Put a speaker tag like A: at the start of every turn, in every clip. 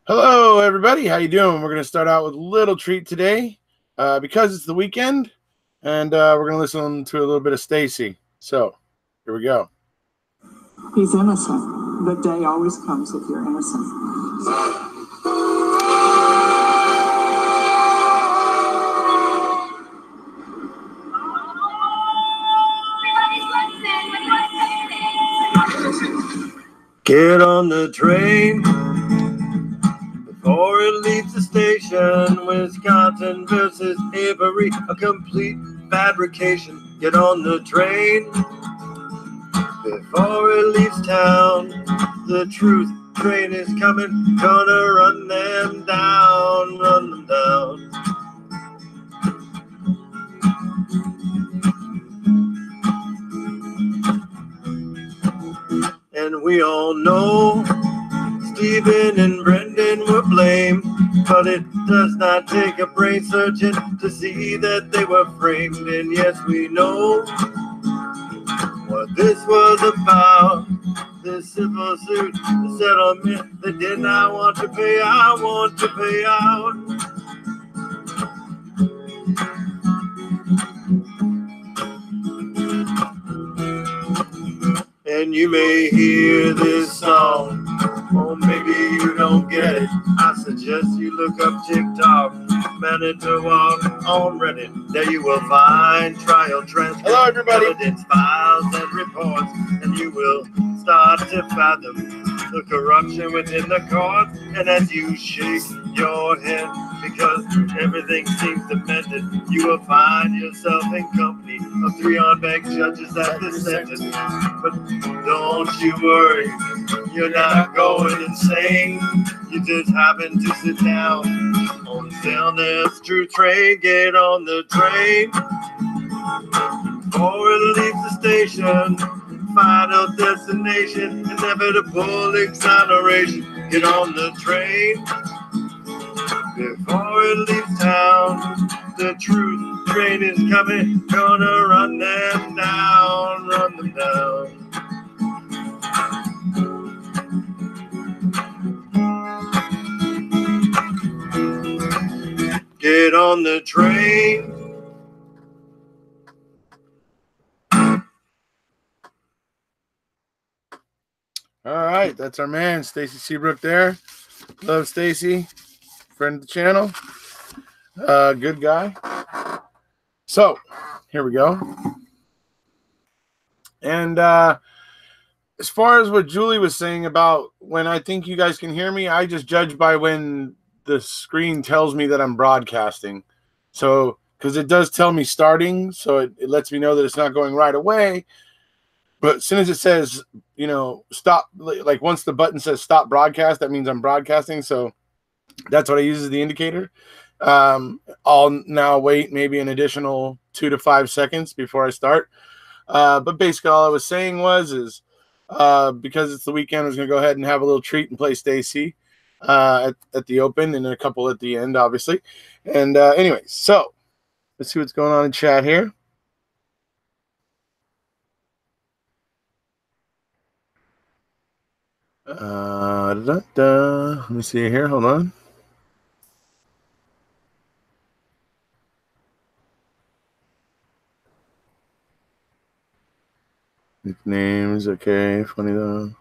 A: Hello, everybody. How you doing? We're going to start out with a little treat today because it's the weekend, and we're going to listen to a little bit of Stacy. So, here we go.
B: He's innocent. The day always comes if you're innocent.
C: Get on the train before it leaves the station. Wisconsin versus Avery, a complete fabrication. Get on the train before it leaves town. The truth train is coming, gonna run them down, run them down. And we all know Stephen and Brendan were blamed, but it does not take a brain surgeon to see that they were framed. And yes, we know what this was about. This civil suit, the settlement, they did not want to pay out, want to pay out. And you may hear this song, or maybe you don't get it. I suggest you look up TikTok, Manitowoc on Reddit. There you will find trial transcripts,
A: Hello, everybody.
C: evidence files and reports, and you will start to fathom the corruption within the court. And as you shake your head because everything seems demented, you will find yourself in company of 3 on-bank judges at the sentence. But don't you worry, you're not going insane. You just happen to sit down on Zellner's True Train. Get on the train before it leaves the station. Final destination, inevitable exoneration. Get on the train before it leaves town. The truth train is coming, gonna run them down, run them down. Get on the train.
A: All right, that's our man, Stacy Seabrook there. Love Stacy, friend of the channel. Good guy. So, here we go. And as far as what Julie was saying about when I think you guys can hear me, I just judge by when the screen tells me that I'm broadcasting. So, because it does tell me starting, so it lets me know that it's not going right away. But as soon as it says, you know, stop, like once the button says stop broadcast, that means I'm broadcasting. So that's what I use as the indicator. I'll now wait maybe an additional 2 to 5 seconds before I start. But basically all I was saying is because it's the weekend, I was going to go ahead and have a little treat and play Stacy at the open and a couple at the end, obviously. And anyways, so let's see what's going on in chat here. Let me see here. Hold on. Nicknames, okay. Funny though.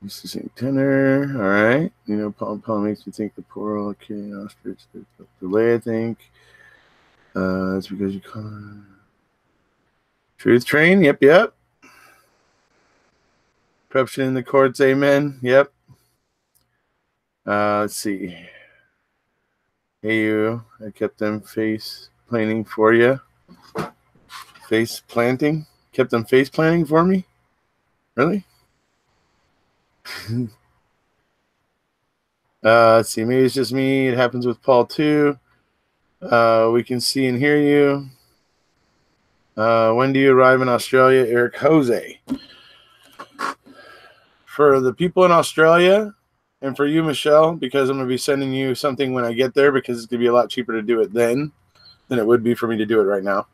A: Used to sing tenor. All right. You know, Paul makes me think the poor old kid ostrich delay. I think. It's because you call it Truth Train. Yep. Corruption in the courts. Amen. Yep. Let's see. Hey, you. I kept them face planting for you. Face planting? Kept them face planting for me? Really? Let's see. Maybe it's just me. It happens with Paul, too. We can see and hear you. When do you arrive in Australia? Erekose. For the people in Australia, and for you, Michelle, because I'm going to be sending you something when I get there, because it's going to be a lot cheaper to do it then than it would be for me to do it right now.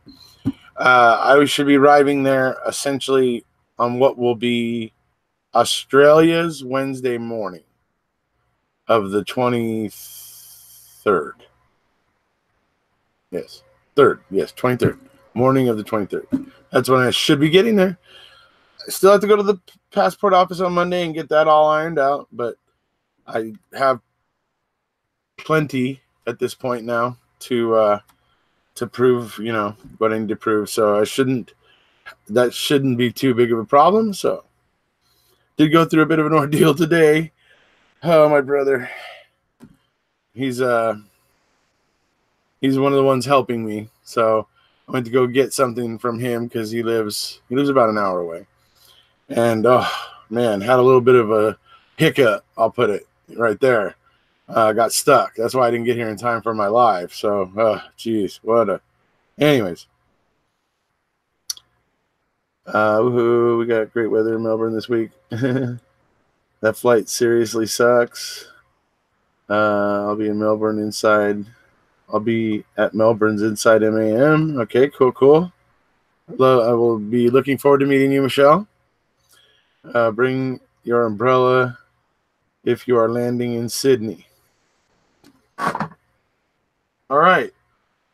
A: I should be arriving there essentially on what will be Australia's Wednesday morning. of the 23rd. Yes, 3rd. Yes, 23rd. Morning of the 23rd. That's when I should be getting there. I still have to go to the passport office on Monday and get that all ironed out, but I have plenty at this point now to prove, what I need to prove. So that shouldn't be too big of a problem. So did go through a bit of an ordeal today. Oh, my brother. He's one of the ones helping me. So I went to go get something from him because he lives about an hour away. And oh man, had a little bit of a hiccup, I'll put it right there. Got stuck. That's why I didn't get here in time for my live. So geez, anyways. We got great weather in Melbourne this week. That flight seriously sucks. I'll be in Melbourne inside. I'll be at Melbourne's Inside MAM. Okay, cool. I will be looking forward to meeting you, Michelle. Bring your umbrella if you are landing in Sydney. All right.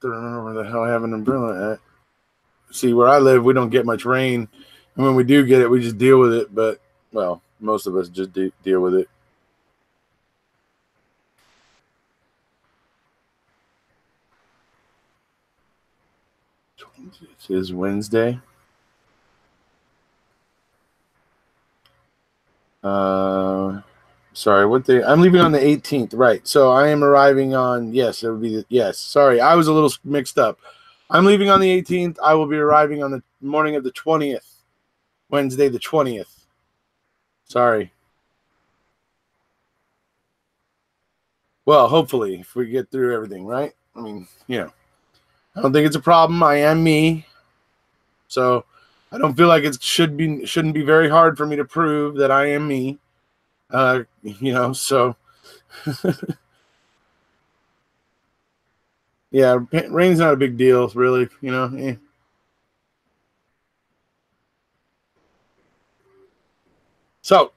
A: Don't remember where the hell I have an umbrella at. See, where I live, we don't get much rain. And when we do get it, we just deal with it. But, well, most of us just deal with it. It is Wednesday. Sorry, what day? I'm leaving on the 18th, right? So I am arriving on. Yes, it would be. Yes, sorry, I was a little mixed up. I'm leaving on the 18th. I will be arriving on the morning of the 20th, Wednesday the 20th. Sorry. Well, hopefully, if we get through everything, right? I mean, I don't think it's a problem. I am me, so I don't feel like it shouldn't be very hard for me to prove that I am me. So yeah, rain's not a big deal, really. So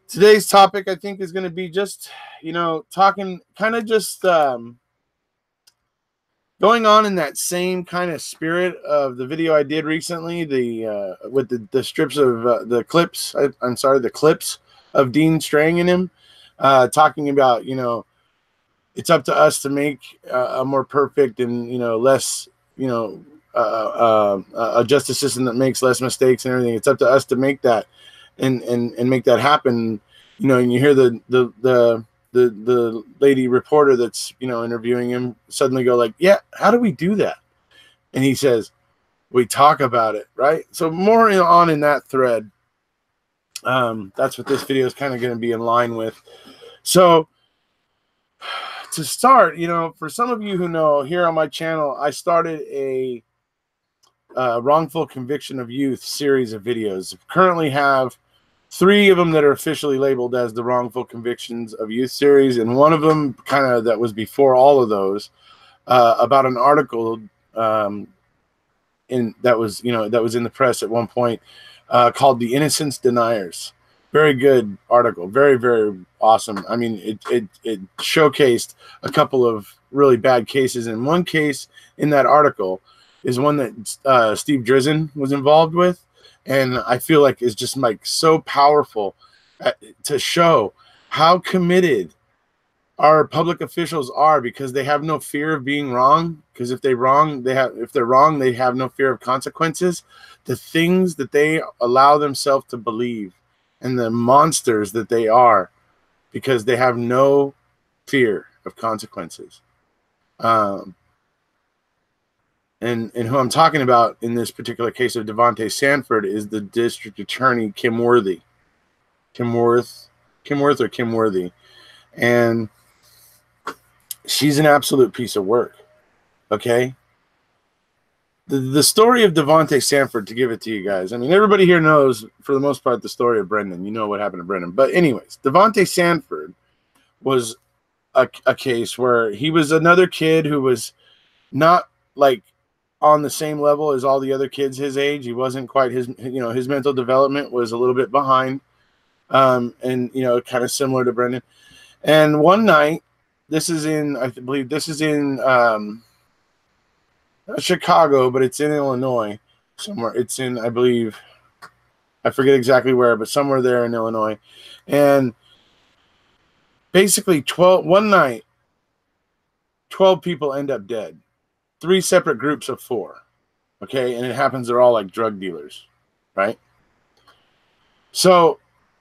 A: today's topic, I think, is going to be just, talking kind of just going on in that same kind of spirit of the video I did recently, with the strips of the clips. The clips of Dean Strang in him, talking about, it's up to us to make a more perfect and, less, a justice system that makes less mistakes and everything. It's up to us to make that and make that happen. And you hear the lady reporter that's, interviewing him suddenly go like, yeah, how do we do that? And he says, we talk about it, right? So more on in that thread. That's what this video is kind of going to be in line with. So to start, for some of you who know, here on my channel, I started a wrongful conviction of youth series of videos. Currently have 3 of them that are officially labeled as the wrongful convictions of youth series, and one of them kind of that was before all of those, about an article that was in the press at one point, called "The Innocence Deniers." Very good article, very, very awesome. I mean, it showcased a couple of really bad cases, and one case in that article is one that Steve Drizzen was involved with. And I feel like it's just like so powerful to show how committed our public officials are, because they have no fear of being wrong. Because if they're wrong, they have no fear of consequences. The things that they allow themselves to believe, and the monsters that they are, because they have no fear of consequences. And who I'm talking about in this particular case of Devontae Sanford is the district attorney, Kim Worthy. And she's an absolute piece of work. Okay. The story of Devontae Sanford, to give it to you guys. I mean, everybody here knows, for the most part, the story of Brendan. You know what happened to Brendan. But anyways, Devontae Sanford was a case where he was another kid who was not like on the same level as all the other kids his age. He wasn't quite his mental development was a little bit behind. And, kind of similar to Brendan. And one night, this is in, I believe this is in Chicago, but it's in Illinois somewhere. It's in, I believe, I forget exactly where, but somewhere there in Illinois. And basically one night, 12 people end up dead. 3 separate groups of 4. Okay, and it happens they're all like drug dealers, right? So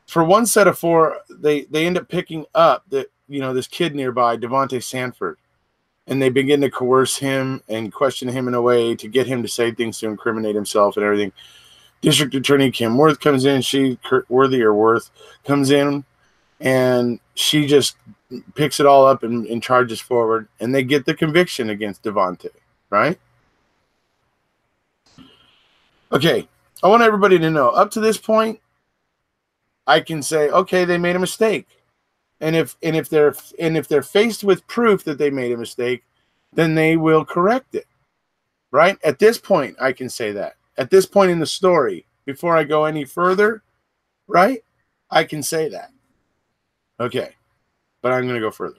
A: for one set of 4, they end up picking up this kid nearby, Devontae Sanford, and they begin to coerce him and question him in a way to get him to say things to incriminate himself and everything. District Attorney Kim Worth comes in. Worth comes in, and she just picks it all up and charges forward, and they get the conviction against Devontae, right? Okay, I want everybody to know, up to this point, I can say, okay, they made a mistake. And if they're faced with proof that they made a mistake, then they will correct it. Right? At this point, I can say that. At this point in the story, before I go any further, right? I can say that. Okay. But I'm going to go further.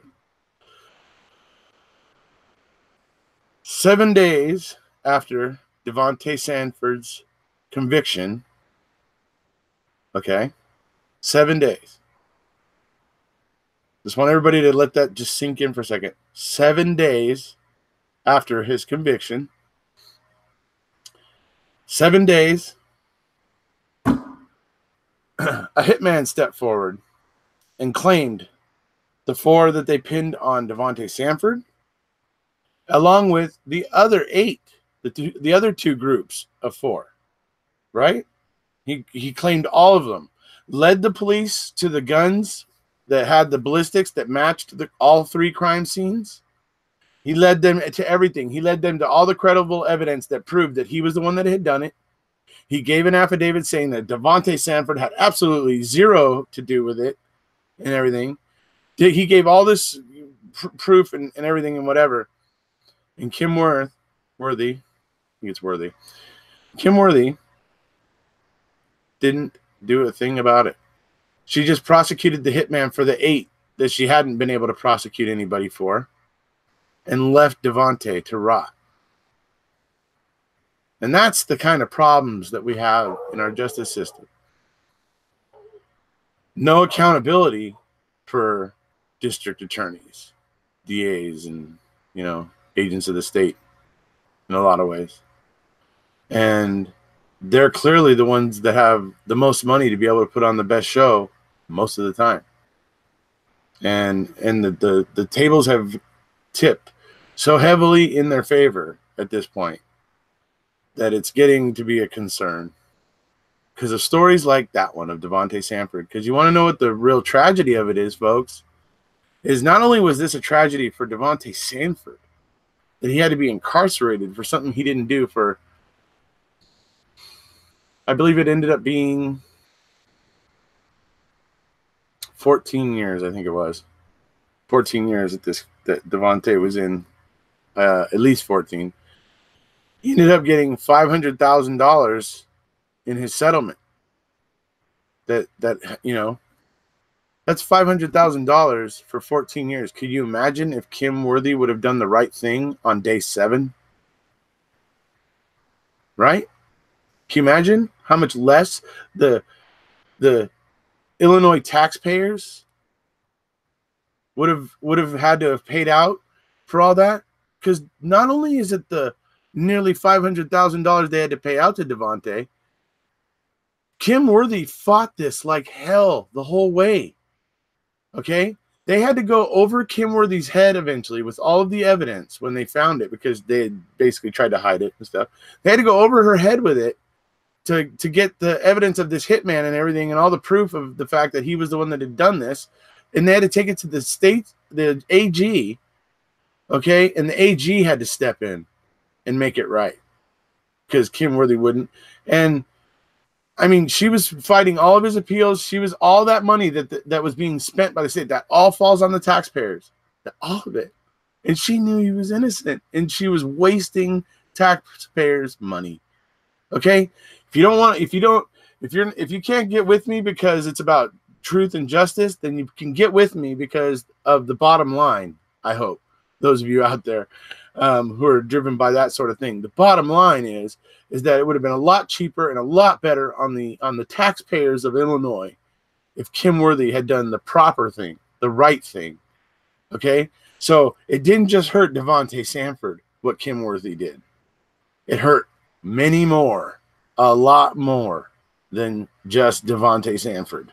A: 7 days after Devontae Sanford's conviction, okay? 7 days. Just want everybody to let that just sink in for a second. 7 days after his conviction, 7 days, a hitman stepped forward and claimed the 4 that they pinned on Devontae Sanford, along with the other 8, the other 2 groups of 4, right? He claimed all of them, led the police to the guns that had the ballistics that matched all 3 crime scenes. He led them to everything. He led them to all the credible evidence that proved that he was the one that had done it. He gave an affidavit saying that Devontae Sanford had absolutely zero to do with it and everything. He gave all this proof and everything and whatever. And Kim Worthy didn't do a thing about it. She just prosecuted the hitman for the 8 that she hadn't been able to prosecute anybody for, and left Devontae to rot. And that's the kind of problems that we have in our justice system. No accountability for district attorneys, DAs, and, agents of the state in a lot of ways. And they're clearly the ones that have the most money to be able to put on the best show most of the time. And the tables have tipped so heavily in their favor at this point that it's getting to be a concern because of stories like that one of Devontae Sanford. Because you want to know what the real tragedy of it is, folks, is not only was this a tragedy for Devontae Sanford, that he had to be incarcerated for something he didn't do for, I believe it ended up being 14 years, I think it was. 14 years that Devontae was in, at least 14. He ended up getting $500,000 in his settlement. That's $500,000 for 14 years. Could you imagine if Kim Worthy would have done the right thing on day 7? Right? Can you imagine how much less the Illinois taxpayers would have had to have paid out for all that? Because not only is it the nearly $500,000 they had to pay out to Devontae, Kim Worthy fought this like hell the whole way. Okay? They had to go over Kim Worthy's head eventually with all of the evidence when they found it, because they had basically tried to hide it and stuff. They had to go over her head with it to get the evidence of this hitman and everything, and all the proof of the fact that he was the one that had done this. And they had to take it to the state, the AG, okay? And the AG had to step in and make it right because Kim Worthy wouldn't. And I mean, she was fighting all of his appeals. She was all that money that was being spent by the state. That all falls on the taxpayers. All of it. And she knew he was innocent, and she was wasting taxpayers' money. Okay? If you can't get with me because it's about truth and justice, then you can get with me because of the bottom line. I hope those of you out there who are driven by that sort of thing. The bottom line is that it would have been a lot cheaper and a lot better on the taxpayers of Illinois if Kim Worthy had done the proper thing, the right thing. Okay, so it didn't just hurt Devontae Sanford what Kim Worthy did. It hurt many more, a lot more than just Devontae Sanford.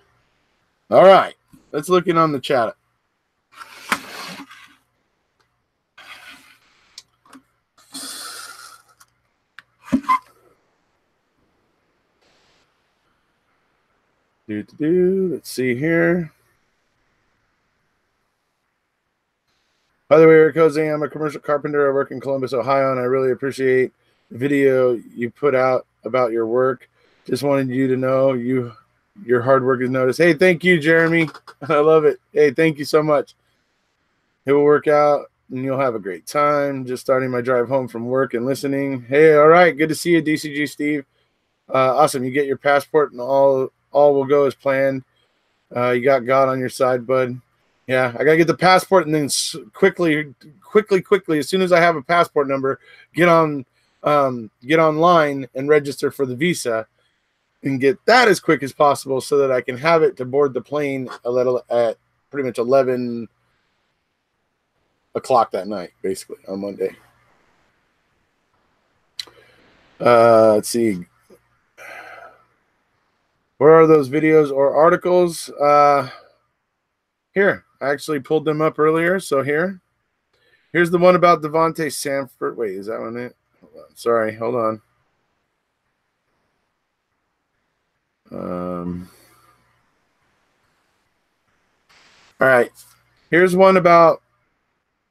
A: All right, let's look in on the chat. Let's see here. By the way, Erekose, I'm a commercial carpenter. I work in Columbus, Ohio, and I really appreciate the video you put out about your work. Just wanted you to know your hard work is noticed. Hey, thank you, Jeremy. I love it. Hey, thank you so much. It will work out, and you'll have a great time. Just starting my drive home from work and listening. Hey, all right. Good to see you, DCG Steve. Awesome. You get your passport, and all will go as planned. You got God on your side, bud. Yeah, I gotta get the passport, and then quickly, as soon as I have a passport number, get online and register for the visa, and get that as quick as possible so that I can have it to board the plane at pretty much 11 o'clock that night, basically on Monday. Let's see. Where are those videos or articles? Here, I actually pulled them up earlier. So here's the one about Devontae Sanford. Wait, is that one it? Hold on. Sorry, hold on. All right, here's one about.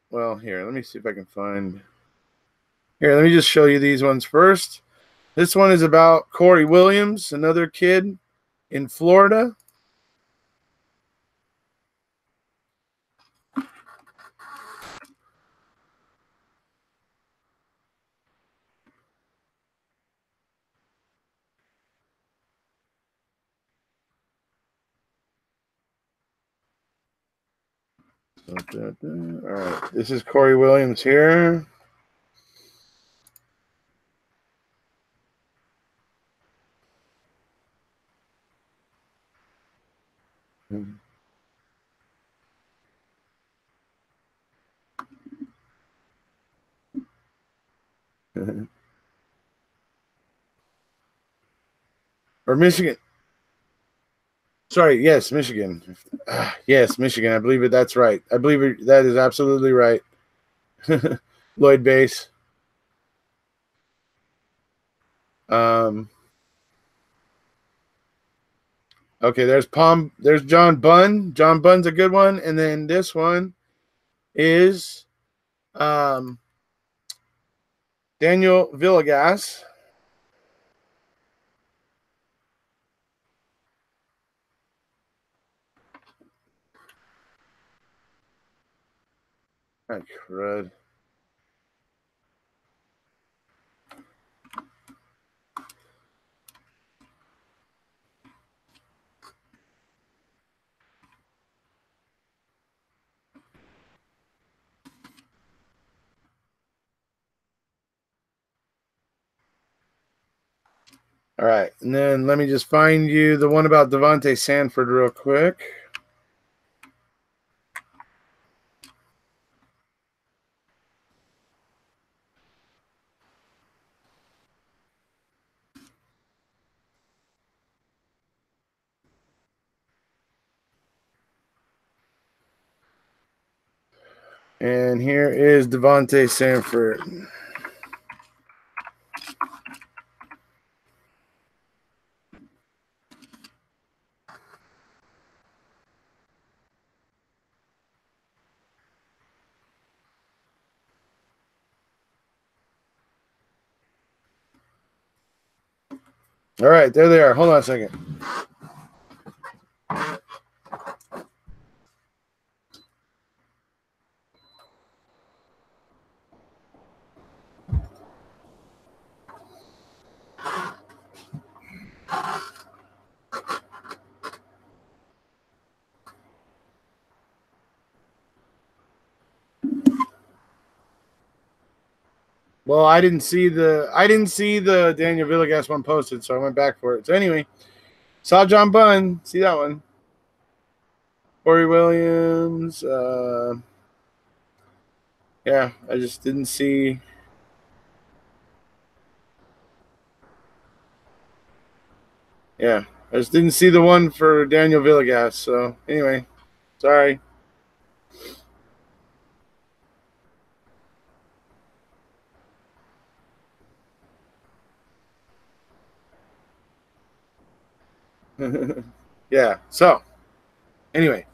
A: Well, here, let me see if I can find. Here, let me just show you these ones first. This one is about Corey Williams, another kid in Florida. All right, this is Corey Williams here. Or Michigan. Sorry, yes, Michigan. Yes, Michigan. I believe it. That's right. I believe that is absolutely right. Lloyd Base. Okay, there's John Bunn. John Bunn's a good one. And then this one is Daniel Villegas. Oh, crud. All right, and then let me just find you the one about Devontae Sanford real quick. And here is Devontae Sanford. All right, there they are. Hold on a second. Well, I didn't see the Daniel Villegas one posted, so I went back for it. So anyway, saw John Bunn. See that one? Corey Williams. Yeah, I just didn't see. Yeah, I just didn't see the one for Daniel Villegas. So anyway, sorry. Yeah. So anyway,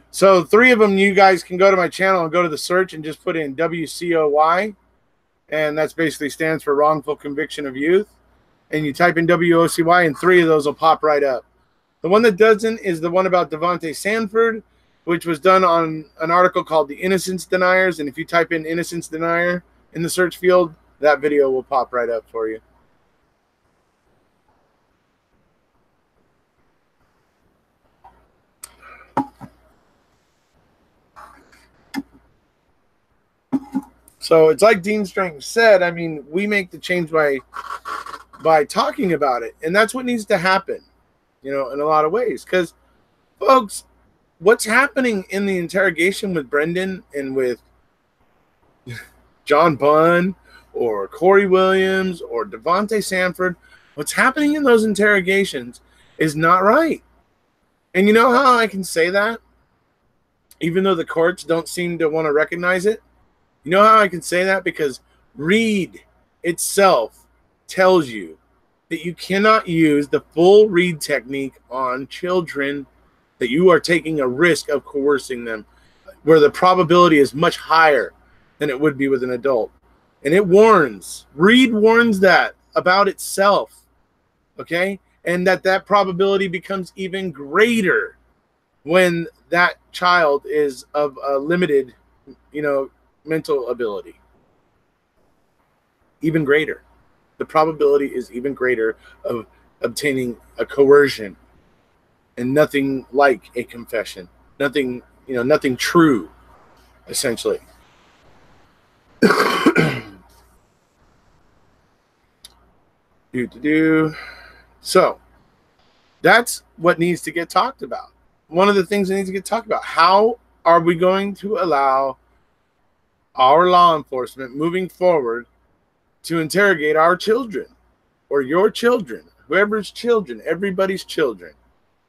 A: so 3 of them, you guys can go to my channel and go to the search and just put in WCOY, and that's basically stands for Wrongful Conviction of Youth. And you type in WOCY, and 3 of those will pop right up. The one that doesn't is the one about Devontae Sanford, which was done on an article called The Innocence Deniers. And if you type in Innocence Denier in the search field, that video will pop right up for you. So it's like Dean Strang said, I mean, we make the change by talking about it. And that's what needs to happen, you know, in a lot of ways. Because, folks, what's happening in the interrogation with Brendan and with John Bunn or Corey Williams or Devontae Sanford, what's happening in those interrogations is not right. And you know how I can say that? Even though the courts don't seem to want to recognize it? You know how I can say that? Because Reed itself tells you that you cannot use the full Reed technique on children, that you are taking a risk of coercing them, where the probability is much higher than it would be with an adult. And it warns, Reed warns that about itself, okay? And that probability becomes even greater when that child is of a limited, you know, mental ability. Even greater. The probability is even greater of obtaining a coercion and nothing like a confession. Nothing, you know, nothing true, essentially. So that's what needs to get talked about. One of the things that needs to get talked about. How are we going to allow our law enforcement moving forward to interrogate our children or your children, whoever's children, everybody's children?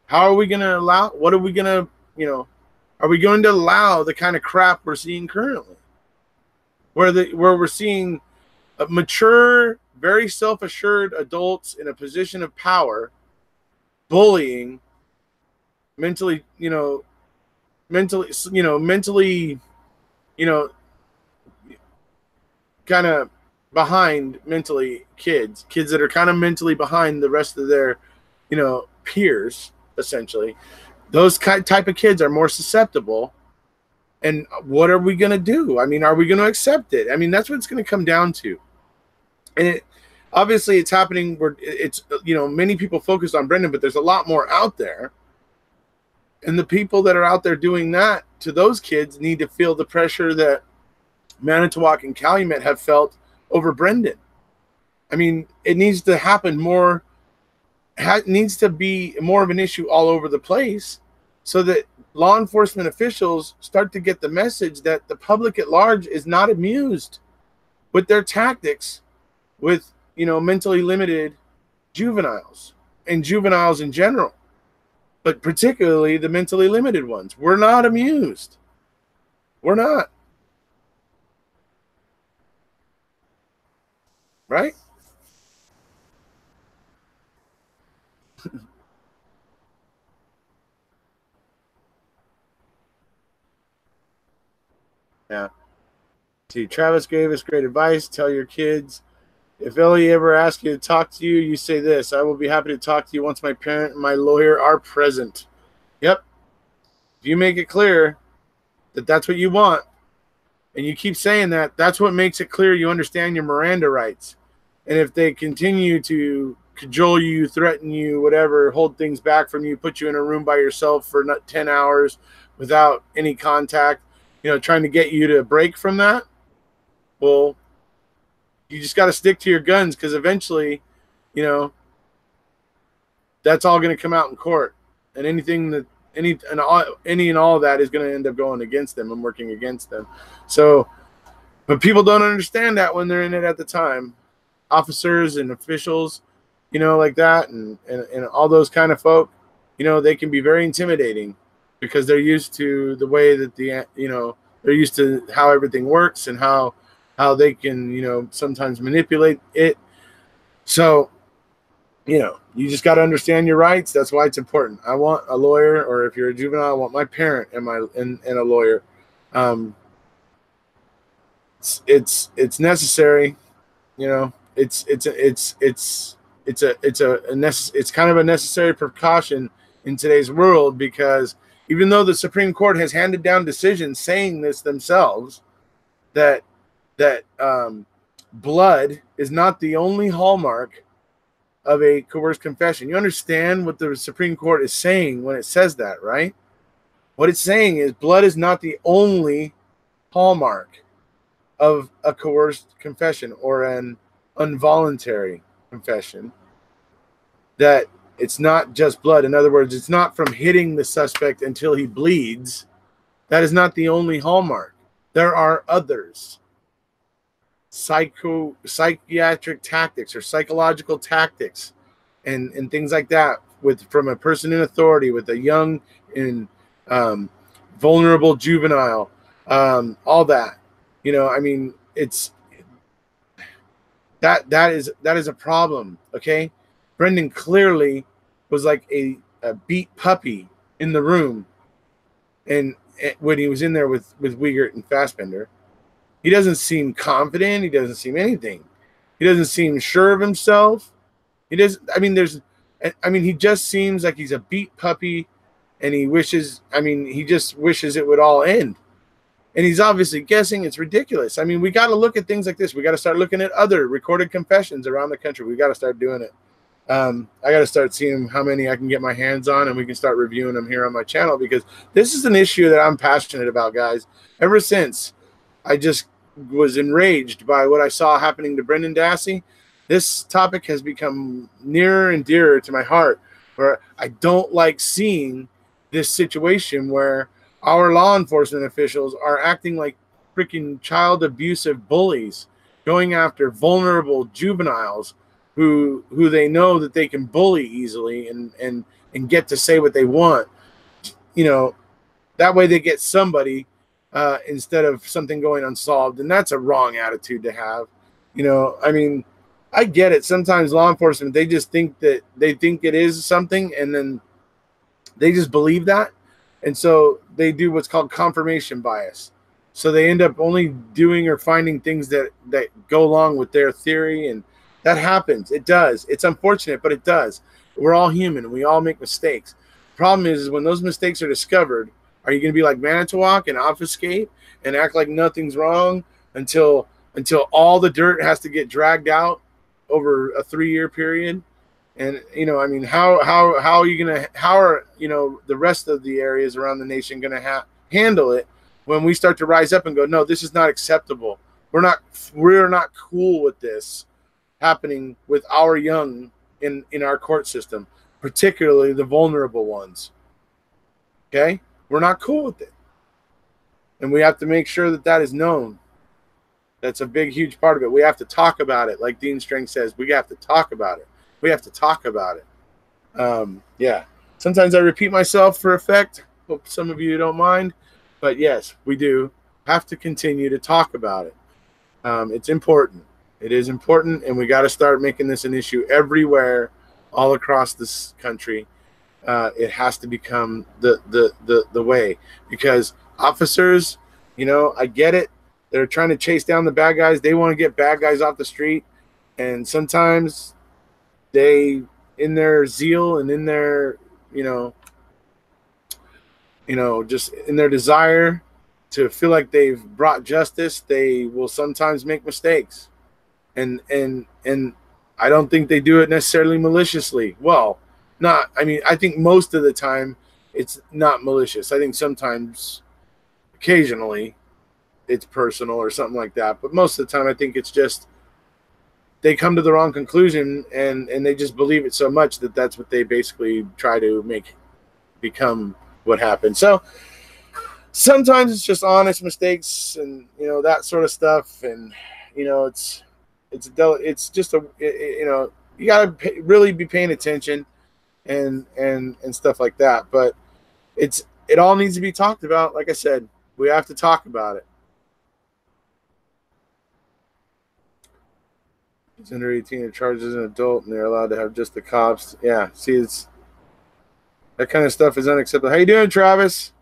A: How are we going to allow, what are we going to, you know, are we going to allow the kind of crap we're seeing currently? Where we're seeing mature, very self-assured adults in a position of power bullying mentally, kind of behind mentally kids that are kind of mentally behind the rest of their, peers, essentially. Those type of kids are more susceptible. And what are we going to do? I mean, are we going to accept it? I mean, that's what it's going to come down to. And obviously it's happening where it's, many people focus on Brendan, but there's a lot more out there. And the people that are out there doing that to those kids need to feel the pressure that Manitowoc and Calumet have felt over Brendan. I mean, it needs to happen more. It needs to be more of an issue all over the place so that law enforcement officials start to get the message that the public at large is not amused with their tactics with, mentally limited juveniles and juveniles in general, but particularly the mentally limited ones. We're not amused. We're not. Right? Yeah. See, Travis gave us great advice. Tell your kids, if Ellie ever asks you to talk to you, you say this: I will be happy to talk to you once my parent and my lawyer are present. Yep. If you make it clear that that's what you want, and you keep saying that, that's what makes it clear you understand your Miranda rights. And if they continue to cajole you, threaten you, whatever, hold things back from you, put you in a room by yourself for 10 hours without any contact, trying to get you to break from that, well, you just got to stick to your guns, because eventually, you know, that's all going to come out in court, and anything that any and all of that is going to end up going against them and working against them. So, but people don't understand that when they're in it at the time. Officers and officials, you know, like that, and all those kind of folk, you know, they can be very intimidating because they're used to the way that they're used to how everything works and how they can, you know, sometimes manipulate it. So, you know, you just got to understand your rights. That's why it's important. I want a lawyer, or if you're a juvenile, I want my parent and a lawyer. It's necessary, you know. It's kind of a necessary precaution in today's world, because even though the Supreme Court has handed down decisions saying this themselves, that blood is not the only hallmark of a coerced confession. You understand what the Supreme Court is saying when it says that, right? What it's saying is blood is not the only hallmark of a coerced confession or an involuntary confession. That it's not just blood. In other words, it's not from hitting the suspect until he bleeds. That is not the only hallmark. There are others. Psychiatric tactics or psychological tactics and things like that from a person in authority with a young and vulnerable juvenile, all that, you know, I mean, it's that is a problem. Okay. Brendan clearly was like a beat puppy in the room, and when he was in there with Wiegert and Fassbender. He doesn't seem confident. He doesn't seem anything. He doesn't seem sure of himself. He doesn't. I mean, he just seems like he's a beat puppy, and he just wishes it would all end. And he's obviously guessing. It's ridiculous. I mean, we got to look at things like this. We got to start looking at other recorded confessions around the country. We got to start doing it. I got to start seeing how many I can get my hands on, and we can start reviewing them here on my channel, because this is an issue that I'm passionate about, guys. Ever since I just was enraged by what I saw happening to Brendan Dassey, this topic has become nearer and dearer to my heart, where I don't like seeing this situation where our law enforcement officials are acting like freaking child abusive bullies, going after vulnerable juveniles who they know that they can bully easily and get to say what they want. You know, that way they get somebody instead of something going unsolved. And that's a wrong attitude to have. You know, I mean, I get it. Sometimes law enforcement, they just think it is something, and then they just believe that. And so they do what's called confirmation bias. So they end up only doing or finding things that go along with their theory. And that happens. It does. It's unfortunate, but it does. We're all human, and we all make mistakes. Problem is when those mistakes are discovered, are you going to be like Manitowoc and obfuscate and act like nothing's wrong until all the dirt has to get dragged out over a 3-year period? And, you know, I mean, how are you going to, how are, you know, the rest of the areas around the nation going to handle it when we start to rise up and go, no, this is not acceptable. We're not cool with this happening with our young in our court system, particularly the vulnerable ones. Okay? We're not cool with it. And we have to make sure that is known. That's a big, huge part of it. We have to talk about it. Like Dean Strang says, we have to talk about it. We have to talk about it. Yeah. Sometimes I repeat myself for effect. Hope some of you don't mind. But yes, we do have to continue to talk about it. It's important. It is important, and we got to start making this an issue everywhere, all across this country. It has to become the way, because officers, you know, I get it. They're trying to chase down the bad guys. They want to get bad guys off the street, and sometimes they, in their zeal and in their, just in their desire to feel like they've brought justice, they will sometimes make mistakes, and I don't think they do it necessarily maliciously. Well, I think most of the time it's not malicious. I think sometimes, occasionally, it's personal or something like that. But most of the time, I think it's just they come to the wrong conclusion, and they just believe it so much that that's what they basically try to make become what happened. So sometimes it's just honest mistakes and, you know, that sort of stuff. And, you know, it's just a, you know, you got to really be paying attention and stuff like that. But it all needs to be talked about. Like I said, we have to talk about it. It's under 18 and charged as an adult, and they're allowed to have just the cops. Yeah, see, it's that kind of stuff is unacceptable. How you doing, Travis?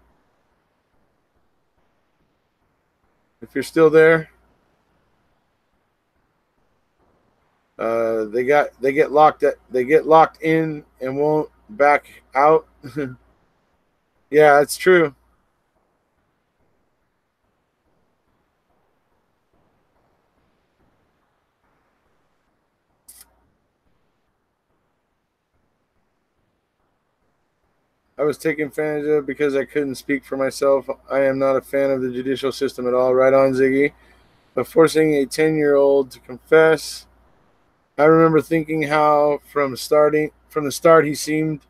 A: If you're still there, they get locked in and won't back out. Yeah, it's true. I was taken advantage of because I couldn't speak for myself. I am not a fan of the judicial system at all. Right on, Ziggy. But forcing a 10-year-old to confess, I remember thinking how from the start he seemed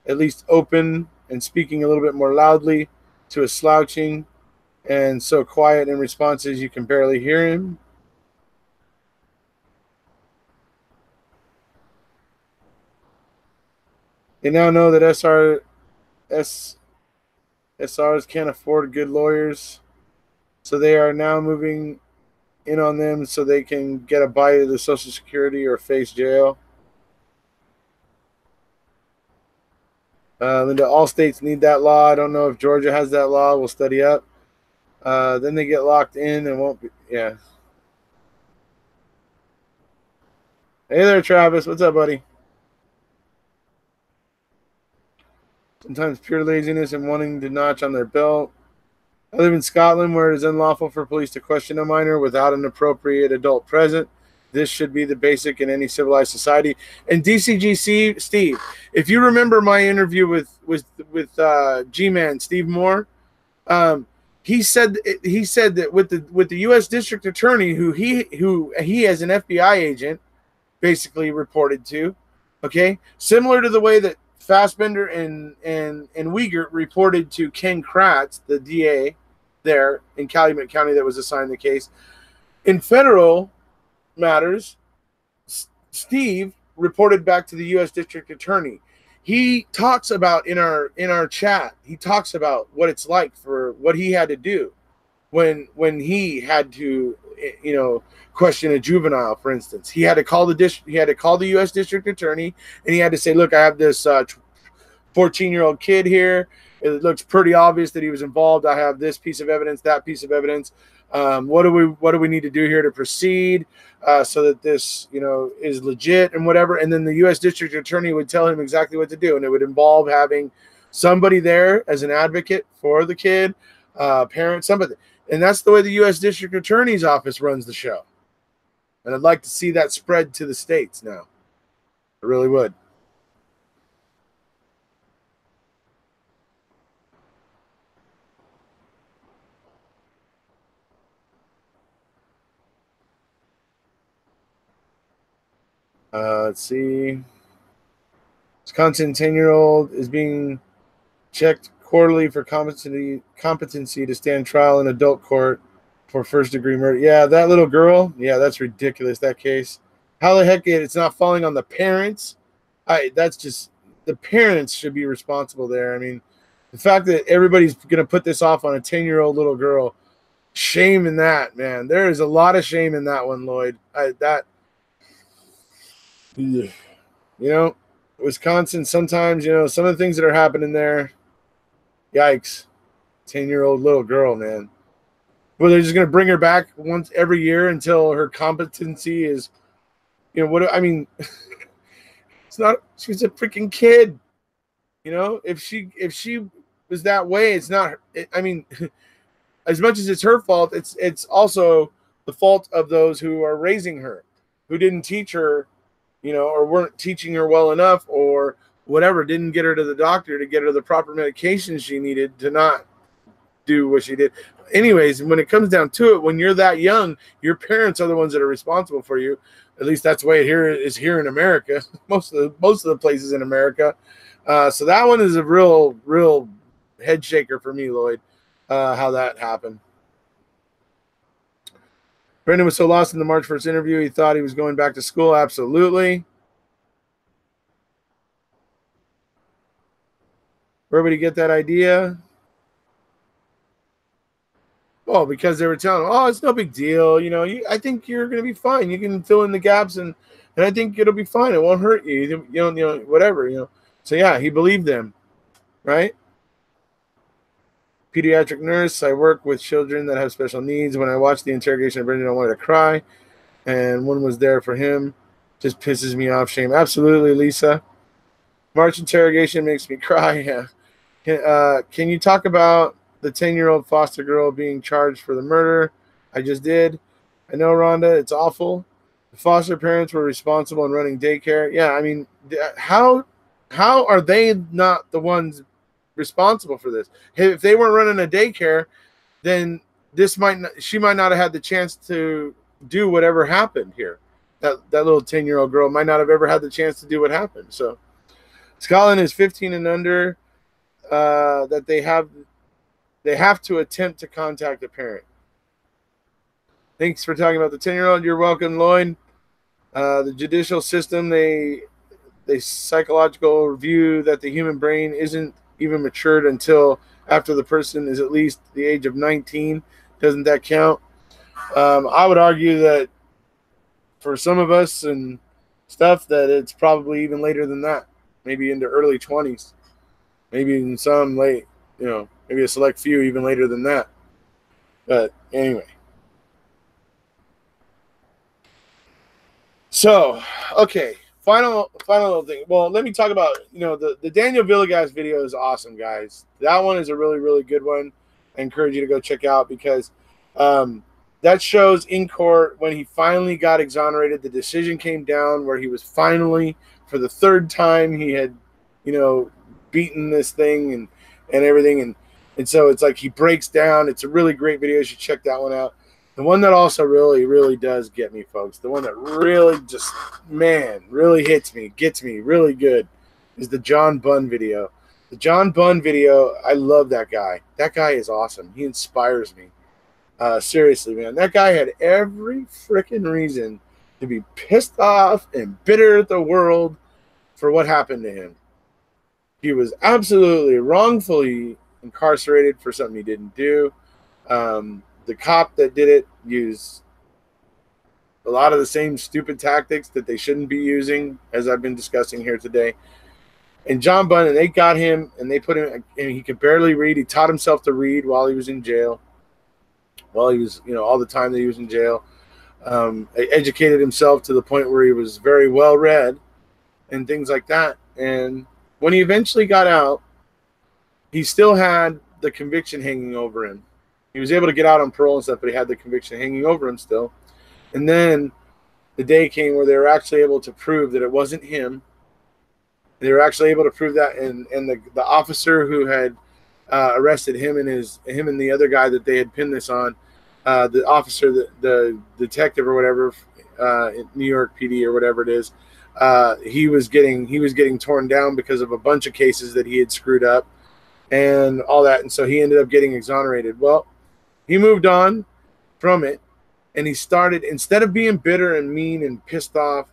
A: at least open and speaking a little bit more loudly to a slouching and so quiet in responses you can barely hear him. They now know that SRs can't afford good lawyers, so they are now moving in on them so they can get a bite of the Social Security or face jail. Linda, all states need that law. I don't know if Georgia has that law. We'll study up. Then they get locked in and won't be. Yeah. Hey there, Travis. What's up, buddy? Sometimes pure laziness and wanting to notch on their belt. I live in Scotland where it is unlawful for police to question a minor without an appropriate adult present. This should be the basic in any civilized society. And DCGC, Steve, if you remember my interview with G-Man, Steve Moore, he said that with the U.S. District Attorney, who he as an FBI agent basically reported to, okay, similar to the way that Fassbender and Wiegert reported to Ken Kratz, the DA there in Calumet County that was assigned the case. In federal matters, Steve reported back to the U.S. District Attorney. He talks about in our chat, he talks about what it's like for what he had to do when he had to, you know, question a juvenile, for instance. He had to call the U.S. District Attorney, and he had to say, look, I have this 14-year-old kid here. It looks pretty obvious that he was involved. I have this piece of evidence, that piece of evidence. What do we need to do here to proceed so that this, you know, is legit and whatever. And then the U.S. District Attorney would tell him exactly what to do, and it would involve having somebody there as an advocate for the kid, parent, somebody. And that's the way the U.S. District Attorney's office runs the show. And I'd like to see that spread to the states now. I really would. Let's see. Wisconsin 10-year-old is being checked quarterly for competency to stand trial in adult court for first-degree murder. Yeah, that little girl. Yeah, that's ridiculous, that case. How the heck it's not falling on the parents? That's just, the parents should be responsible there. I mean, the fact that everybody's going to put this off on a 10-year-old little girl, shame in that, man. There is a lot of shame in that one, Lloyd. You know, Wisconsin, sometimes, you know, some of the things that are happening there, yikes. 10-year-old little girl, man. Well, they're just going to bring her back once every year until her competency is, you know, what I mean, it's not, she's a freaking kid. You know, if she was that way, it's not, I mean, as much as it's her fault, it's also the fault of those who are raising her, who didn't teach her, you know, or weren't teaching her well enough, or whatever, didn't get her to the doctor to get her the proper medication she needed to not do what she did. Anyways, when it comes down to it, when you're that young, your parents are the ones that are responsible for you. At least that's the way it is here in America. Most of the places in America. So that one is a real head shaker for me, Lloyd. How that happened. Brendan was so lost in the March 1st interview, he thought he was going back to school. Absolutely. Where would he get that idea? Oh, because they were telling him, oh, it's no big deal. You know, I think you're going to be fine. You can fill in the gaps, and I think it'll be fine. It won't hurt you. You know, whatever. So, yeah, he believed them, right? Pediatric nurse. I work with children that have special needs. When I watched the interrogation of Brendan, I wanted to cry, and one was there for him. Just pisses me off. Shame. Absolutely, Lisa. March interrogation makes me cry. Yeah. Can you talk about the 10-year-old foster girl being charged for the murder? I just did. I know, Rhonda, it's awful. The foster parents were responsible in running daycare. Yeah, I mean, how are they not the ones responsible for this? If they weren't running a daycare, then she might not have had the chance to do whatever happened here. That little 10-year-old girl might not have ever had the chance to do what happened. So Scotland is 15 and under. That they have to attempt to contact a parent. Thanks for talking about the 10-year-old. You're welcome, Lloyd. The judicial system, they psychological review that the human brain isn't even matured until after the person is at least the age of 19. Doesn't that count? I would argue that for some of us and stuff that it's probably even later than that, maybe into early 20s. Maybe in some late, maybe a select few even later than that. But anyway. So, okay. Final little thing. Well, let me talk about, the Daniel Villegas video is awesome, guys. That one is a really, really good one. I encourage you to go check out because that shows in court when he finally got exonerated. The decision came down where he was finally, for the third time, he had, beaten this thing and everything. And so it's like he breaks down. It's a really great video. You should check that one out. The one that also really, really does get me, folks, the one that really just, really hits me, gets me really good is the John Bunn video. The John Bunn video, I love that guy. That guy is awesome. He inspires me. Seriously, man. That guy had every freaking reason to be pissed off and bitter at the world for what happened to him. He was absolutely wrongfully incarcerated for something he didn't do. The cop that did it used a lot of the same stupid tactics that they shouldn't be using, as I've been discussing here today. And John Bunn, and they got him, and they put him, and he could barely read. He taught himself to read while he was in jail. While he was, all the time that he was in jail. Educated himself to the point where he was very well read and things like that. And when he eventually got out, he still had the conviction hanging over him. He was able to get out on parole and stuff, but he had the conviction hanging over him still. And then the day came where they were actually able to prove that it wasn't him. They were actually able to prove that, and the officer who had arrested him and the other guy that they had pinned this on, the officer, the detective or whatever, New York PD or whatever it is, he was getting torn down because of a bunch of cases that he had screwed up and all that, and so he ended up getting exonerated. Well, he moved on from it, and he started, instead of being bitter and mean and pissed off,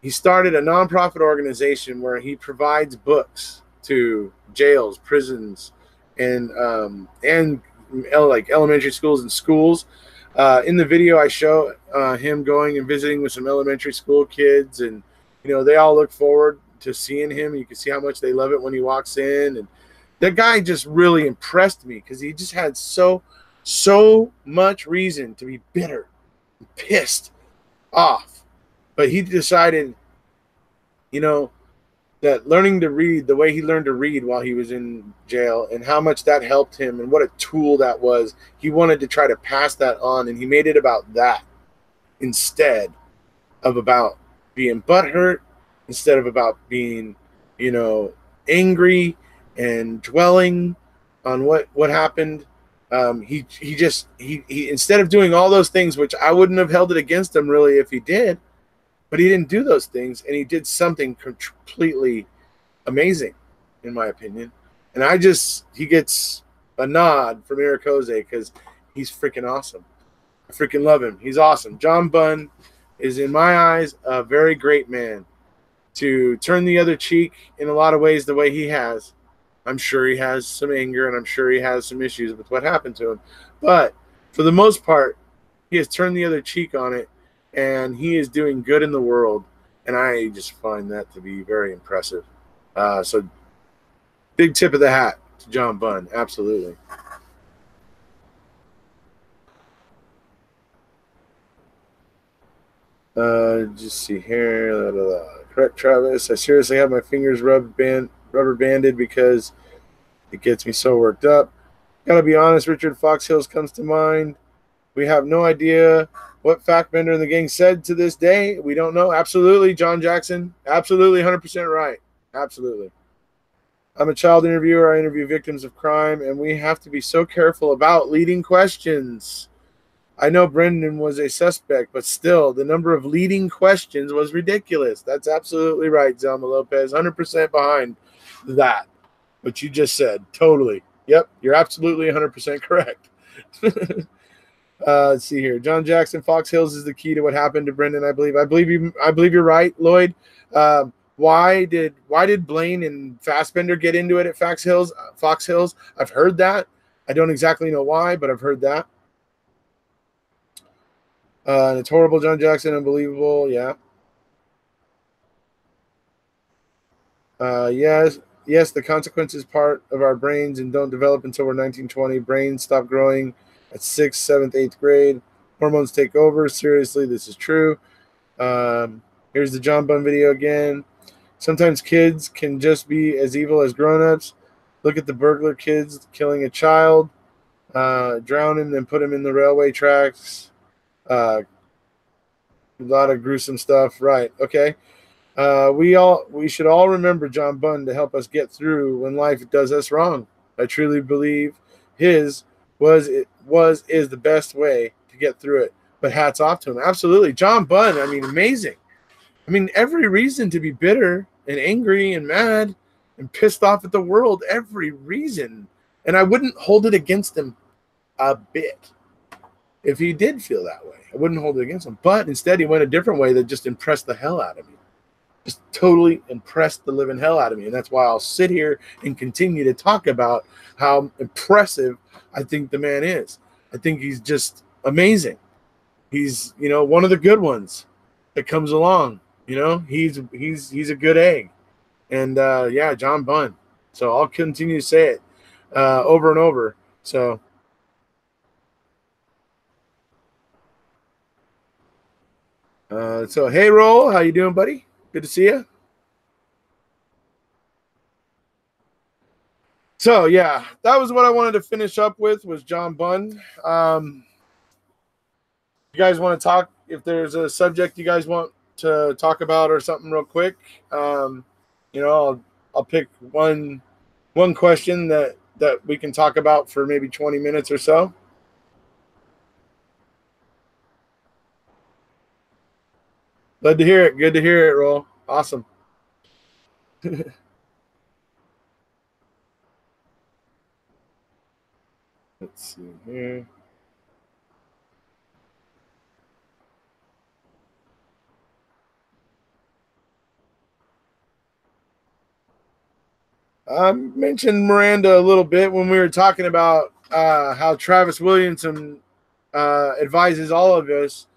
A: he started a nonprofit organization where he provides books to jails, prisons, and like elementary schools and schools. In the video, I show him going and visiting with some elementary school kids, and they all look forward to seeing him. You can see how much they love it when he walks in, and that guy just really impressed me because he just had so much reason to be bitter and pissed off. But he decided, that learning to read, the way he learned to read while he was in jail and how much that helped him and what a tool that was, he wanted to try to pass that on, and he made it about that instead of about being butthurt, instead of about being, angry and dwelling on what happened He instead of doing all those things, which I wouldn't have held it against him really if he did, but he didn't do those things, and he did something completely amazing, in my opinion. And he gets a nod from Erekose because he's freaking awesome. I freaking love him. He's awesome. John Bunn is, in my eyes, a very great man. To turn the other cheek in a lot of ways the way he has. I'm sure he has some anger, and I'm sure he has some issues with what happened to him. But for the most part, he has turned the other cheek on it, and he is doing good in the world. And I just find that to be very impressive. So big tip of the hat to John Bunn. Absolutely. Just see here. Correct, Travis. I seriously have my fingers rubber banded because it gets me so worked up. Gotta be honest, Richard Fox Hills comes to mind. We have no idea what Fackbender and the gang said to this day. We don't know. Absolutely, John Jackson. Absolutely, 100% right. Absolutely. I'm a child interviewer. I interview victims of crime, and we have to be so careful about leading questions. I know Brendan was a suspect, but still, the number of leading questions was ridiculous. That's absolutely right, Zelma Lopez. 100% behind that. What you just said. Totally. Yep, you're absolutely 100% correct. Let's see here. John Jackson, Fox Hills is the key to what happened to Brendan, I believe. I believe you're right, Lloyd. Why did Blaine and Fassbender get into it at Fox Hills? I've heard that. I don't exactly know why, but I've heard that. And it's horrible, John Jackson. Unbelievable. Yeah. Yes, the consequences part of our brains and don't develop until we're 19, 20. Brains stop growing at 6th, 7th, 8th grade. Hormones take over. Seriously, this is true. Here's the John Bunn video again. Sometimes kids can just be as evil as grown-ups. Look at the burglar kids killing a child, drown him, then put him in the railway tracks. A lot of gruesome stuff. Right. Okay. We should all remember John Bunn to help us get through when life does us wrong. I truly believe his is the best way to get through it. But hats off to him. Absolutely. John Bunn, I mean, amazing. I mean, every reason to be bitter and angry and mad and pissed off at the world. Every reason. And I wouldn't hold it against him a bit. If he did feel that way, I wouldn't hold it against him. But instead, he went a different way that just impressed the hell out of me. Just totally impressed the living hell out of me. And that's why I'll sit here and continue to talk about how impressive I think the man is. I think he's just amazing. He's, one of the good ones that comes along. He's a good egg. And, yeah, John Bunn. So I'll continue to say it over and over. So hey, Roll, how you doing, buddy? Good to see you. So, yeah, that was what I wanted to finish up with was John Bunn. You guys want to talk, if there's a subject you guys want to talk about or something real quick, I'll pick one question that we can talk about for maybe 20 minutes or so. Glad to hear it. Good to hear it, Roll. Awesome. Let's see here. I mentioned Miranda a little bit when we were talking about how Travis Williamson advises all of us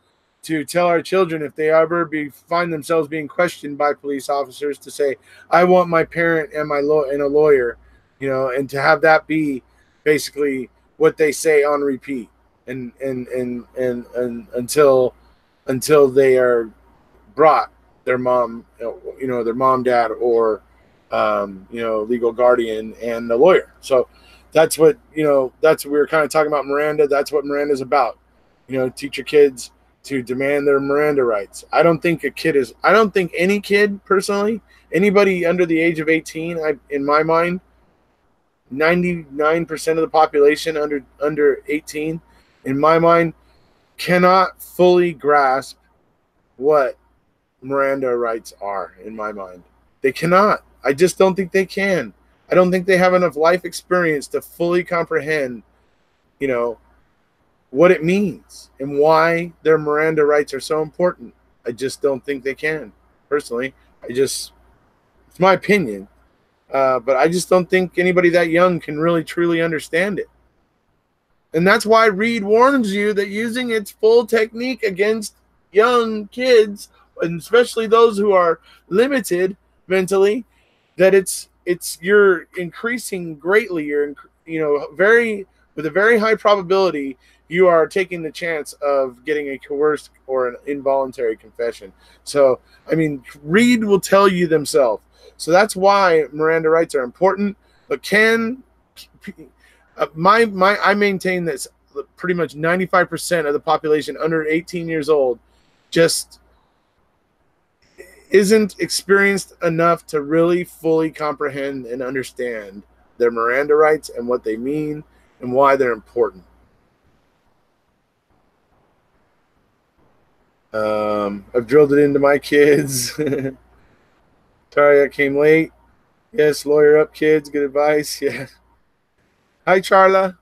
A: to tell our children if they ever find themselves being questioned by police officers to say, I want my parent and and a lawyer, and to have that be basically what they say on repeat and until they are brought their mom, their mom, dad, or legal guardian and a lawyer. So that's what, that's what we were kind of talking about Miranda. That's what Miranda's about. Teach your kids to demand their Miranda rights. I don't think any kid personally, anybody under the age of 18, in my mind, 99% of the population under 18, in my mind, cannot fully grasp what Miranda rights are. In my mind, they cannot. I just don't think they can. I don't think they have enough life experience to fully comprehend, you know, what it means and why their Miranda rights are so important. I just don't think they can. Personally, it's my opinion. But I just don't think anybody that young can really truly understand it. And that's why Reed warns you that using its full technique against young kids, and especially those who are limited mentally, that you're increasing greatly. You're very with a very high probability you are taking the chance of getting a coerced or an involuntary confession. So, I mean, Reed will tell you themselves. So that's why Miranda rights are important. But I maintain that pretty much 95% of the population under 18 years old just isn't experienced enough to really fully comprehend and understand their Miranda rights and what they mean and why they're important. I've drilled it into my kids. Sorry I came late. Yes, lawyer up, kids. Good advice. Yeah. Hi, Charla.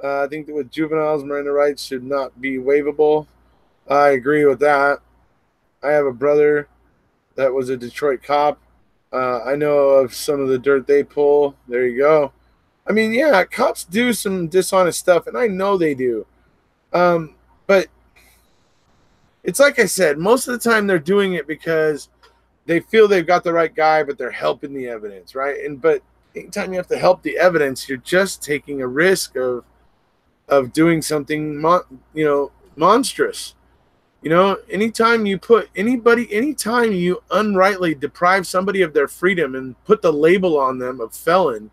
A: I think that with juveniles, Miranda rights should not be waivable. I agree with that. I have a brother that was a Detroit cop. I know of some of the dirt they pull. There you go. I mean, yeah, cops do some dishonest stuff, and I know they do. But it's like I said, most of the time they're doing it because they feel they've got the right guy, but they're helping the evidence, right? But anytime you have to help the evidence, you're just taking a risk of doing something, monstrous. Anytime you unrightly deprive somebody of their freedom and put the label on them of felon,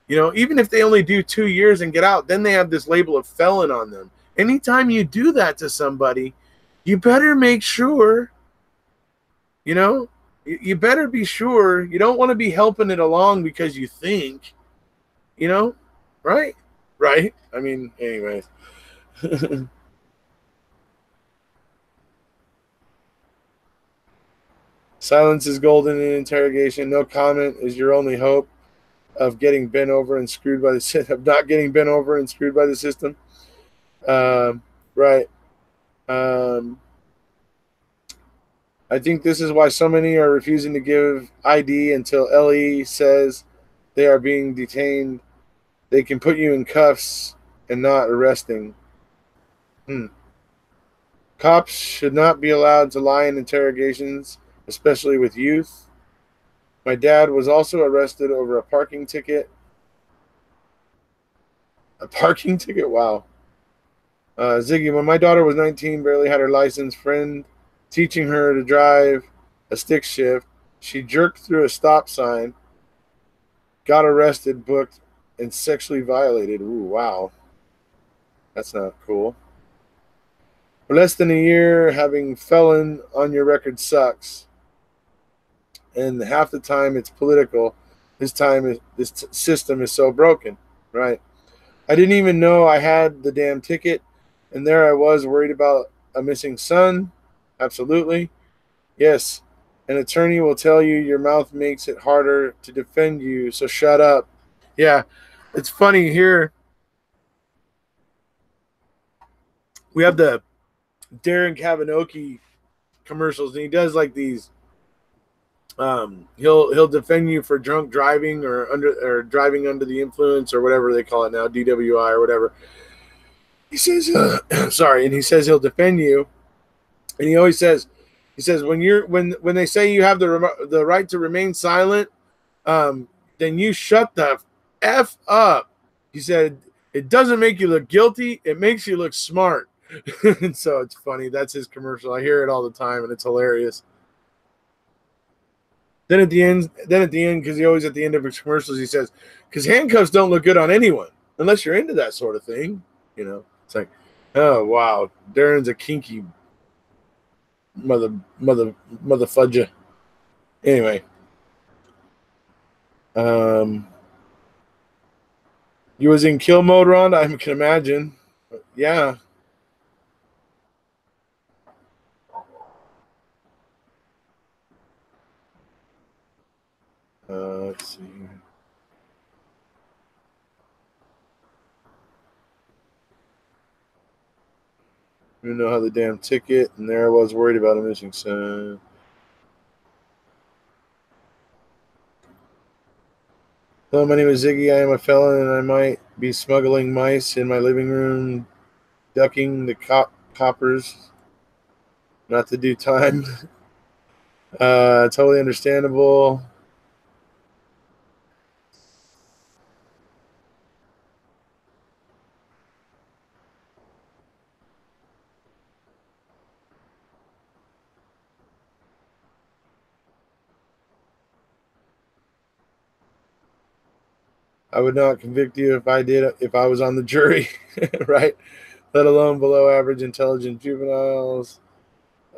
A: even if they only do 2 years and get out, then they have this label of felon on them. Anytime you do that to somebody, you better make sure, you better be sure. You don't want to be helping it along because you think, right? Right? I mean, anyways. Silence is golden in interrogation. No comment is your only hope of getting bent over and screwed by the system. Of not getting bent over and screwed by the system. Right. I think this is why so many are refusing to give ID until LE says they are being detained. They can put you in cuffs and not arresting. Cops should not be allowed to lie in interrogations, especially with youth. My dad was also arrested over a parking ticket. A parking ticket? Wow. Ziggy, when my daughter was 19, barely had her license, friend teaching her to drive a stick shift, she jerked through a stop sign, got arrested, booked, and sexually violated. Ooh, wow. That's not cool. For less than a year, having felon on your record sucks. And half the time it's political. This system is so broken, right? I didn't even know I had the damn ticket, and there I was worried about a missing son. Absolutely. Yes. An attorney will tell you your mouth makes it harder to defend you, so shut up. Yeah. It's funny here. We have the Darren Kavanoki commercials, and he does like these. He'll defend you for drunk driving or driving under the influence or whatever they call it now, DWI or whatever. He says, sorry, and he says he'll defend you, and he always says, when they say you have the right to remain silent, then you shut the f up. He said it doesn't make you look guilty; it makes you look smart. And so it's funny. That's his commercial. I hear it all the time, and it's hilarious. Then at the end, because he always at the end of his commercials, he says, because handcuffs don't look good on anyone unless you're into that sort of thing. It's like, oh, wow. Darren's a kinky mother fudger. Anyway. You was in kill mode, Ron? I can imagine. Yeah. Let's see. You know how the damn ticket, and there I was worried about a missing son. Hello, my name is Ziggy. I am a felon, and I might be smuggling mice in my living room, ducking the coppers. Not to do time. Totally understandable. I would not convict you if I was on the jury, right? Let alone below average intelligent juveniles.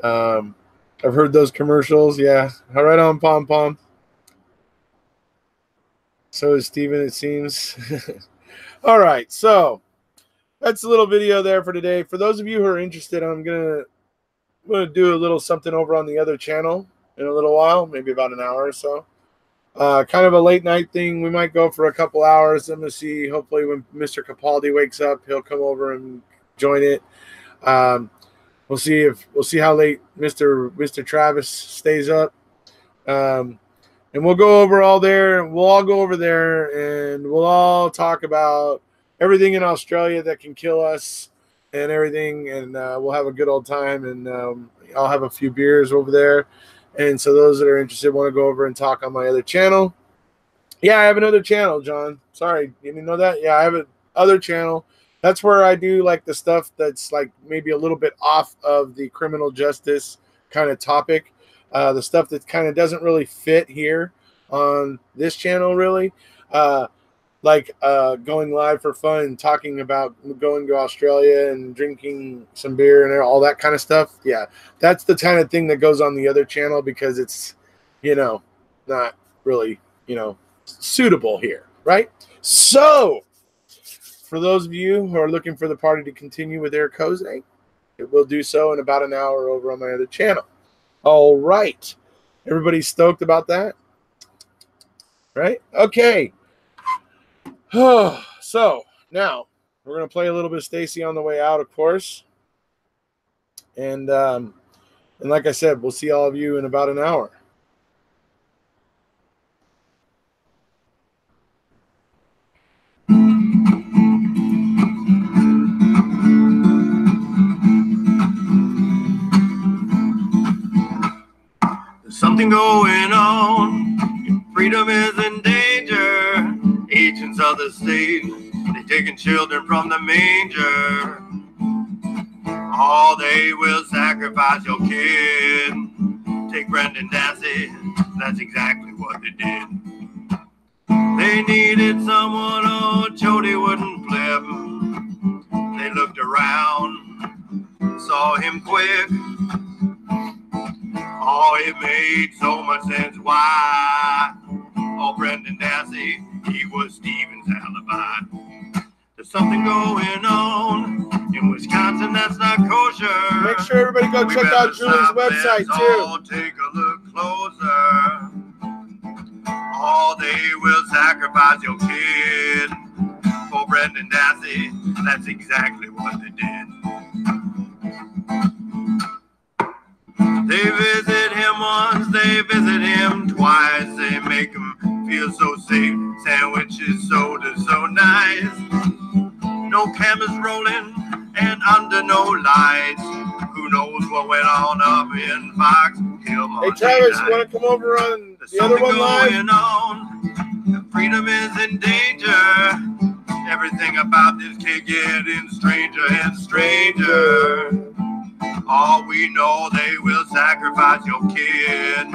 A: I've heard those commercials. Yeah. All right on, Pom Pom. So is Steven, it seems. All right. So that's a little video there for today. For those of you who are interested, I'm gonna do a little something over on the other channel in a little while, maybe about an hour or so. Kind of a late night thing. We might go for a couple hours. I'm gonna see. Hopefully, when Mr. Capaldi wakes up, he'll come over and join it. We'll see how late Mr. Travis stays up, and we'll go over all there. We'll all go over there, and we'll all talk about everything in Australia that can kill us and everything, and we'll have a good old time. And I'll have a few beers over there. And so those that are interested want to go over and talk on my other channel. Yeah, I have another channel, John. Sorry, you didn't know that? Yeah, I have another channel. That's where I do like the stuff that's like maybe a little bit off of the criminal justice kind of topic. The stuff that kind of doesn't really fit here on this channel, really. Like going live for fun, talking about going to Australia and drinking some beer and all that kind of stuff. Yeah, that's the kind of thing that goes on the other channel because it's, not really, suitable here, right? So, for those of you who are looking for the party to continue with Erekose, it will do so in about an hour over on my other channel. All right. Everybody stoked about that? Right? Okay. So now we're going to play a little bit of Stacy on the way out, of course. And like I said, we'll see all of you in about an hour.
C: There's something going on. Freedom is in danger. Agents of the state, they taking children from the manger. Oh, they will sacrifice your kid. Take Brendan Dassey, that's exactly what they did. They needed someone, oh, Jody wouldn't flip. They looked around, saw him quick. Oh, it made so much sense why. Oh, Brendan Dassey, he was Stephen's alibi. There's something going on in Wisconsin that's not kosher.
A: Make sure everybody go check out Julie's website, too.
C: Oh, take a look closer. Oh, they will sacrifice your kid for Brendan Dassey. That's exactly what they did. They visit him once, they visit him twice. They make him feel so safe. Sandwiches, soda, so nice. No cameras rolling and under no lights. Who knows what went on up in Fox Hill, Montana.
A: Hey, Travis, you want to come over on the other one live?
C: Going on. Freedom is in danger. Everything about this kid getting stranger and stranger. All we know, they will sacrifice your kid.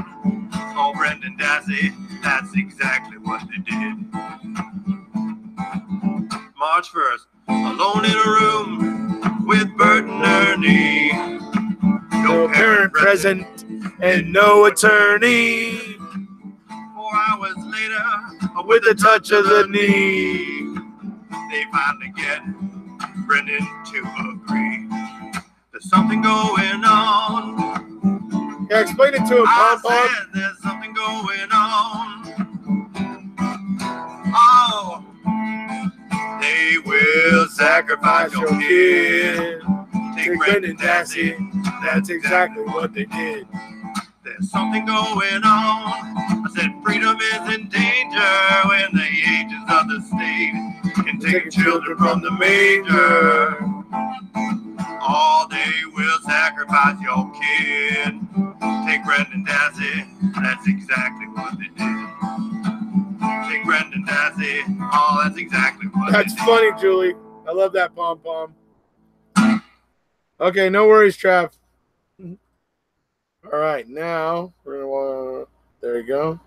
C: Oh, Brendan Dassey, that's exactly what they did. March 1st, alone in a room with Bert and Ernie.
A: No parent present and no attorney.
C: 4 hours later,
A: With a touch of the knee.
C: finally get Brendan to agree. There's something going on.
A: Yeah, explain it to him,
C: I
A: Pom-Pom.
C: said there's something going on. Oh, they will sacrifice your kid. Take Brendan Dassey, that's exactly what they did. There's something going on. I said freedom is in danger when the agents of the state can take children from the manger. Oh, they will sacrifice your kid. Take Brendan Dassey, that's exactly what they did. Take Brendan Dassey, oh, that's exactly what
A: That's
C: they did.
A: funny, Julie. I love that, Pom-Pom. Okay, no worries, Trav. All right, now we're going to want to... There you go.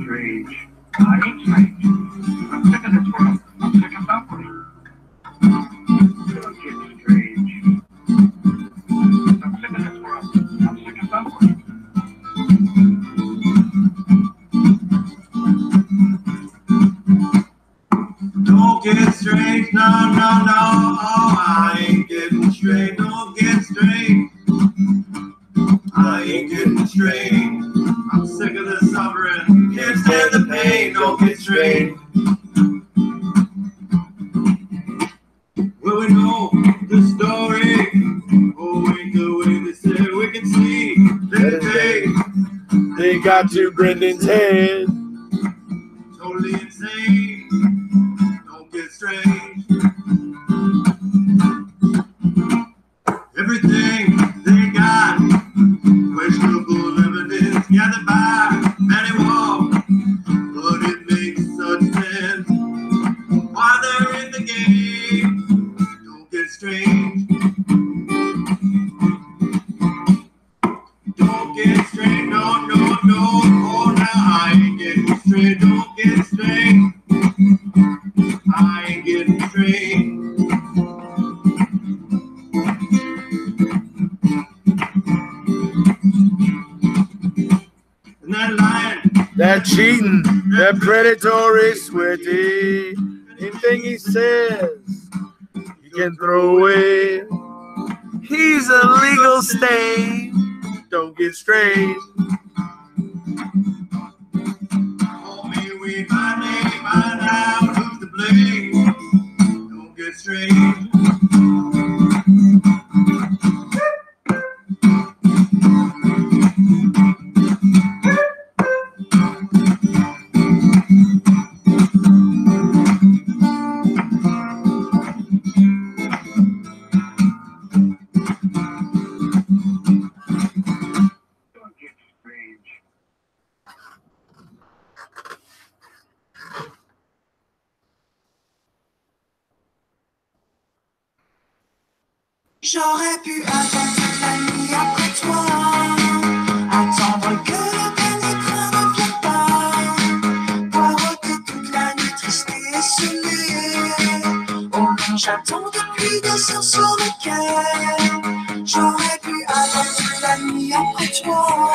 D: Strange. I ain't strange. I'm sick of this world. I'm sick of suffering. Don't get strange. I'm sick of this world. I'm sick of suffering.
C: Don't get strange, no, no, no. Oh, I ain't getting straight. Don't get strange. I ain't getting straight. I'm sick of this suffering. Can't stand the pain. Don't get straight. Well, we know the story. Oh, ain't the way they say we can see.
A: They got to Brendan's head.
C: Totally insane. Don't get strange. Everything they got, questionable evidence gathered by Manny Wall, but it makes such sense why they're in the game. Don't get strange. Don't get strange, no, no, no. Oh, now I ain't getting straight. Don't get strange. I ain't getting straight. And that lying,
A: That cheating, that predatory, sweaty. Anything he says, you can throw away. He's a legal stain. Don't get straight.
C: homie, we finally find out who's to blame. Don't get strange.
D: Don't get strange.
E: J'aurais pu attendre toute la nuit après toi, attendre que le dernier train ne vienne pas, poireauter toute la nuit triste et esselée. Au moins j'attends depuis des heures sur le quai. J'aurais pu attendre toute la nuit après toi.